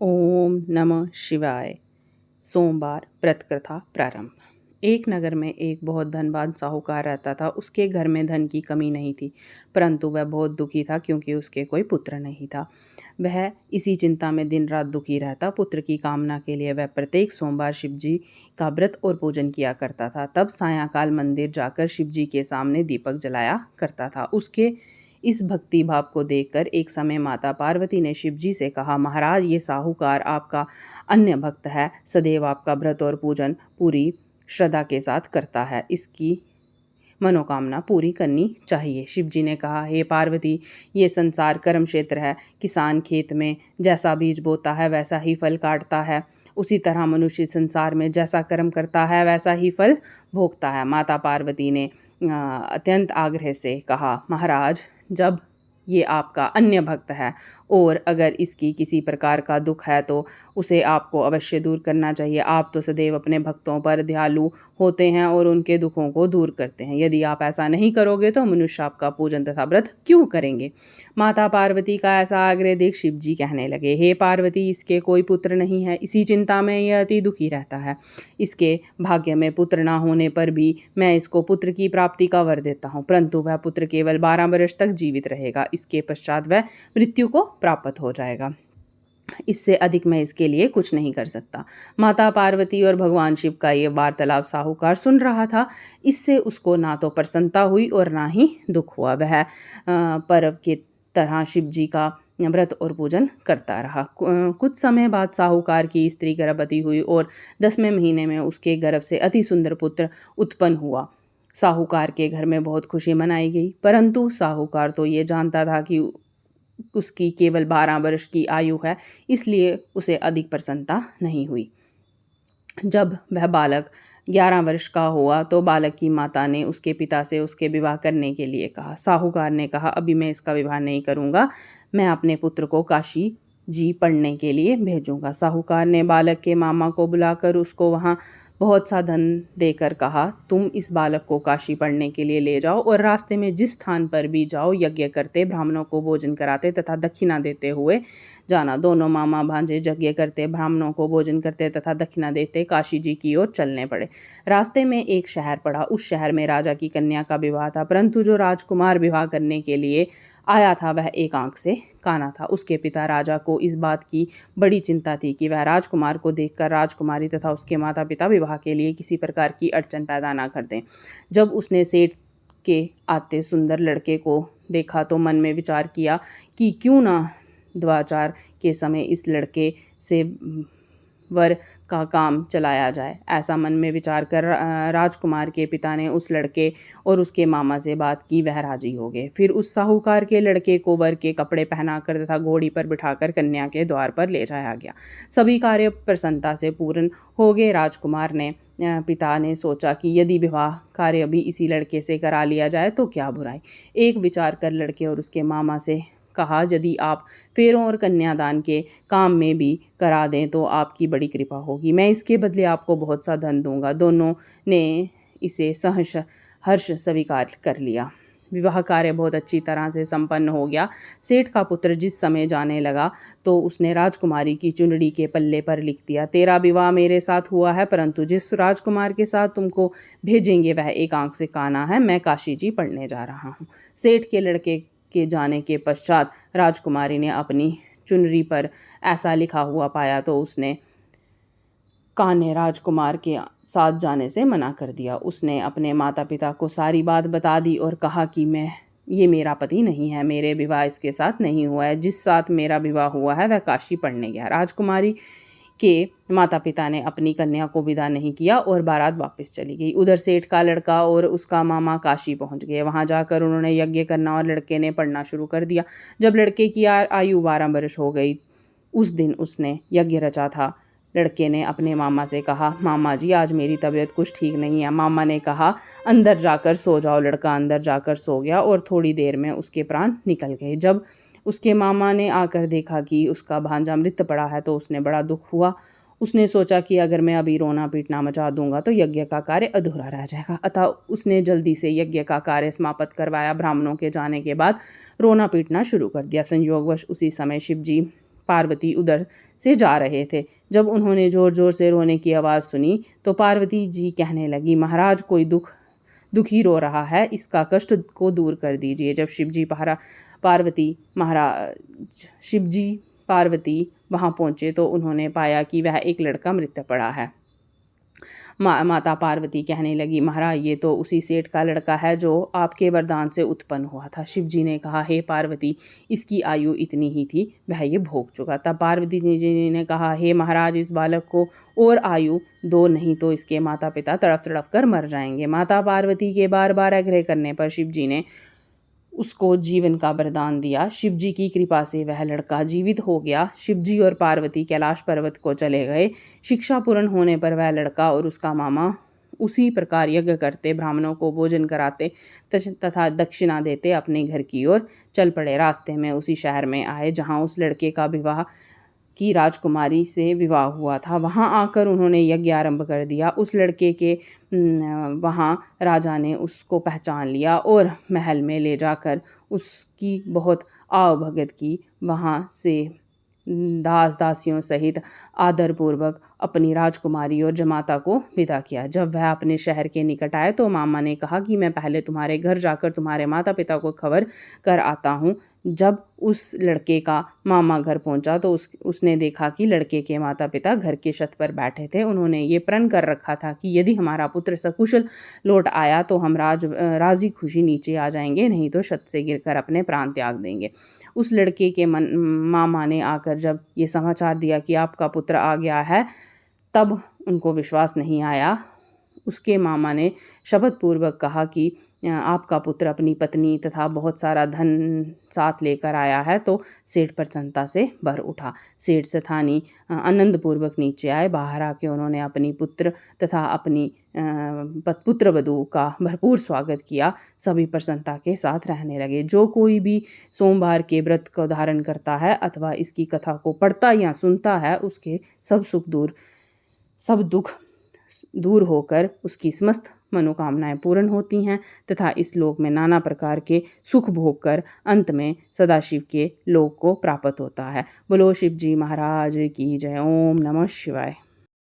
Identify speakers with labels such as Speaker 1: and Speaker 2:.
Speaker 1: ओम नमः शिवाय। सोमवार व्रत कथा प्रारंभ। एक नगर में एक बहुत धनवान साहूकार रहता था। उसके घर में धन की कमी नहीं थी, परंतु वह बहुत दुखी था क्योंकि उसके कोई पुत्र नहीं था। वह इसी चिंता में दिन रात दुखी रहता। पुत्र की कामना के लिए वह प्रत्येक सोमवार शिवजी का व्रत और पूजन किया करता था। तब सायंकाल मंदिर जाकर शिवजी के सामने दीपक जलाया करता था। उसके इस भक्ति भाव को देखकर एक समय माता पार्वती ने शिवजी से कहा, महाराज, ये साहूकार आपका अन्य भक्त है, सदैव आपका व्रत और पूजन पूरी श्रद्धा के साथ करता है, इसकी मनोकामना पूरी करनी चाहिए। शिवजी ने कहा, हे पार्वती, ये संसार कर्म क्षेत्र है। किसान खेत में जैसा बीज बोता है वैसा ही फल काटता है। उसी तरह मनुष्य संसार में जैसा कर्म करता है वैसा ही फल भोगता है। माता पार्वती ने अत्यंत आग्रह से कहा, महाराज, जब ये आपका अन्य भक्त है और अगर इसकी किसी प्रकार का दुख है तो उसे आपको अवश्य दूर करना चाहिए। आप तो सदैव अपने भक्तों पर दयालु होते हैं और उनके दुखों को दूर करते हैं। यदि आप ऐसा नहीं करोगे तो मनुष्य आपका पूजन तथा व्रत क्यों करेंगे? माता पार्वती का ऐसा आग्रह देख शिव जी कहने लगे, हे पार्वती, इसके कोई पुत्र नहीं है, इसी चिंता में यह अति दुखी रहता है। इसके भाग्य में पुत्र न होने पर भी मैं इसको पुत्र की प्राप्ति का वर देता हूँ, परंतु वह पुत्र केवल 12 वर्ष तक जीवित रहेगा। इसके पश्चात वह मृत्यु को प्राप्त हो जाएगा। इससे अधिक मैं इसके लिए कुछ नहीं कर सकता। माता पार्वती और भगवान शिव का ये वार्तालाप साहूकार सुन रहा था। इससे उसको ना तो प्रसन्नता हुई और ना ही दुख हुआ। वह पर्व की तरह शिव जी का व्रत और पूजन करता रहा। कुछ समय बाद साहूकार की स्त्री गर्भवती हुई और 10वें महीने में उसके गर्भ से अति सुंदर पुत्र उत्पन्न हुआ। साहूकार के घर में बहुत खुशी मनाई गई, परंतु साहूकार तो ये जानता था कि उसकी केवल 12 वर्ष की आयु है, इसलिए उसे अधिक प्रसन्नता नहीं हुई। जब वह बालक 11 वर्ष का हुआ तो बालक की माता ने उसके पिता से उसके विवाह करने के लिए कहा। साहूकार ने कहा, अभी मैं इसका विवाह नहीं करूँगा, मैं अपने पुत्र को काशी जी पढ़ने के लिए भेजूँगा। साहूकार ने बालक के मामा को बुलाकर उसको वहाँ बहुत सा धन देकर कहा, तुम इस बालक को काशी पढ़ने के लिए ले जाओ और रास्ते में जिस स्थान पर भी जाओ यज्ञ करते, ब्राह्मणों को भोजन कराते तथा दक्षिणा देते हुए जाना। दोनों मामा भांजे यज्ञ करते, ब्राह्मणों को भोजन करते तथा दक्षिणा देते काशी जी की ओर चलने पड़े। रास्ते में एक शहर पड़ा। उस शहर में राजा की कन्या का विवाह था, परंतु जो राजकुमार विवाह करने के लिए आया था वह एक आंख से काना था। उसके पिता राजा को इस बात की बड़ी चिंता थी कि वह राजकुमार को देखकर राजकुमारी तथा उसके माता पिता विवाह के लिए किसी प्रकार की अड़चन पैदा ना कर दें। जब उसने सेठ के आते सुंदर लड़के को देखा तो मन में विचार किया कि क्यों ना द्वाचार के समय इस लड़के से वर का काम चलाया जाए। ऐसा मन में विचार कर राजकुमार के पिता ने उस लड़के और उसके मामा से बात की। वह राजी हो गए। फिर उस साहूकार के लड़के को वर के कपड़े पहनाकर तथा घोड़ी पर बिठाकर कन्या के द्वार पर ले जाया गया। सभी कार्य प्रसन्नता से पूर्ण हो गए। राजकुमार ने पिता ने सोचा कि यदि विवाह कार्य भी इसी लड़के से करा लिया जाए तो क्या बुराई। एक विचार कर लड़के और उसके मामा से कहा, यदि आप फेरों और कन्यादान के काम में भी करा दें तो आपकी बड़ी कृपा होगी, मैं इसके बदले आपको बहुत सा धन दूंगा। दोनों ने इसे सहर्ष हर्ष स्वीकार कर लिया। विवाह कार्य बहुत अच्छी तरह से संपन्न हो गया। सेठ का पुत्र जिस समय जाने लगा तो उसने राजकुमारी की चुनरी के पल्ले पर लिख दिया, तेरा विवाह मेरे साथ हुआ है, परंतु जिस राजकुमार के साथ तुमको भेजेंगे वह एक आंख से काना है। मैं काशी जी पढ़ने जा रहा हूँ। सेठ के लड़के के जाने के पश्चात राजकुमारी ने अपनी चुनरी पर ऐसा लिखा हुआ पाया तो उसने कान्हे राजकुमार के साथ जाने से मना कर दिया। उसने अपने माता पिता को सारी बात बता दी और कहा कि ये मेरा पति नहीं है, मेरे विवाह इसके साथ नहीं हुआ है, जिस साथ मेरा विवाह हुआ है वह काशी पढ़ने गया। राजकुमारी के माता पिता ने अपनी कन्या को विदा नहीं किया और बारात वापस चली गई। उधर सेठ का लड़का और उसका मामा काशी पहुंच गए। वहां जाकर उन्होंने यज्ञ करना और लड़के ने पढ़ना शुरू कर दिया। जब लड़के की आयु 12 वर्ष हो गई, उस दिन उसने यज्ञ रचा था। लड़के ने अपने मामा से कहा, मामा जी, आज मेरी तबीयत कुछ ठीक नहीं है। मामा ने कहा, अंदर जाकर सो जाओ। लड़का अंदर जाकर सो गया और थोड़ी देर में उसके प्राण निकल गए। जब उसके मामा ने आकर देखा कि उसका भांजा मृत पड़ा है तो उसने बड़ा दुख हुआ। उसने सोचा कि अगर मैं अभी रोना पीटना मचा दूंगा तो यज्ञ का कार्य अधूरा रह जाएगा। अतः उसने जल्दी से यज्ञ का कार्य समाप्त करवाया। ब्राह्मणों के जाने के बाद रोना पीटना शुरू कर दिया। संयोगवश उसी समय शिव जी पार्वती उधर से जा रहे थे। जब उन्होंने ज़ोर ज़ोर से रोने की आवाज़ सुनी तो पार्वती जी कहने लगी, महाराज कोई दुखी रो रहा है, इसका कष्ट को दूर कर दीजिए। जब शिवजी पार्वती वहाँ पहुँचे तो उन्होंने पाया कि वह एक लड़का मृत पड़ा है। माता पार्वती कहने लगी, महाराज ये तो उसी सेठ का लड़का है जो आपके वरदान से उत्पन्न हुआ था। शिवजी ने कहा, हे पार्वती, इसकी आयु इतनी ही थी, वह ये भोग चुका। तब पार्वती जी ने कहा, हे महाराज, इस बालक को और आयु दो, नहीं तो इसके माता पिता तड़फ तड़फ कर मर जाएंगे। माता पार्वती के बार बार आग्रह करने पर शिवजी ने उसको जीवन का वरदान दिया। शिवजी की कृपा से वह लड़का जीवित हो गया। शिवजी और पार्वती कैलाश पर्वत को चले गए। शिक्षा पूर्ण होने पर वह लड़का और उसका मामा उसी प्रकार यज्ञ करते, ब्राह्मणों को भोजन कराते तथा दक्षिणा देते अपने घर की ओर चल पड़े। रास्ते में उसी शहर में आए जहाँ उस लड़के का विवाह की राजकुमारी से विवाह हुआ था। वहाँ आकर उन्होंने यज्ञ आरंभ कर दिया। उस लड़के के वहाँ राजा ने उसको पहचान लिया और महल में ले जाकर उसकी बहुत आवभगत की। वहाँ से दास दासियों सहित आदरपूर्वक अपनी राजकुमारी और जमाता को विदा किया। जब वह अपने शहर के निकट आए तो मामा ने कहा कि मैं पहले तुम्हारे घर जाकर तुम्हारे माता पिता को खबर कर आता हूँ। जब उस लड़के का मामा घर पहुंचा तो उसने देखा कि लड़के के माता पिता घर के छत पर बैठे थे। उन्होंने ये प्रण कर रखा था कि यदि हमारा पुत्र सकुशल लौट आया तो हम राजी खुशी नीचे आ जाएंगे, नहीं तो छत से गिरकर अपने प्राण त्याग देंगे। उस लड़के के मामा ने आकर जब ये समाचार दिया कि आपका पुत्र आ गया है, तब उनको विश्वास नहीं आया। उसके मामा ने शपथ पूर्वक कहा कि आपका पुत्र अपनी पत्नी तथा बहुत सारा धन साथ लेकर आया है। तो सेठ प्रसन्नता से भर उठा। सेठ स्थानी आनंदपूर्वक नीचे आए। बाहर आके उन्होंने अपनी पुत्र तथा अपनी पुत्र वधू का भरपूर स्वागत किया। सभी प्रसन्नता के साथ रहने लगे। जो कोई भी सोमवार के व्रत को धारण करता है अथवा इसकी कथा को पढ़ता या सुनता है, उसके सब दुख दूर होकर उसकी समस्त मनोकामनाएं पूर्ण होती हैं तथा इस लोक में नाना प्रकार के सुख भोग कर अंत में सदाशिव के लोक को प्राप्त होता है। बोलो शिव जी महाराज की जय। ओम नमः शिवाय।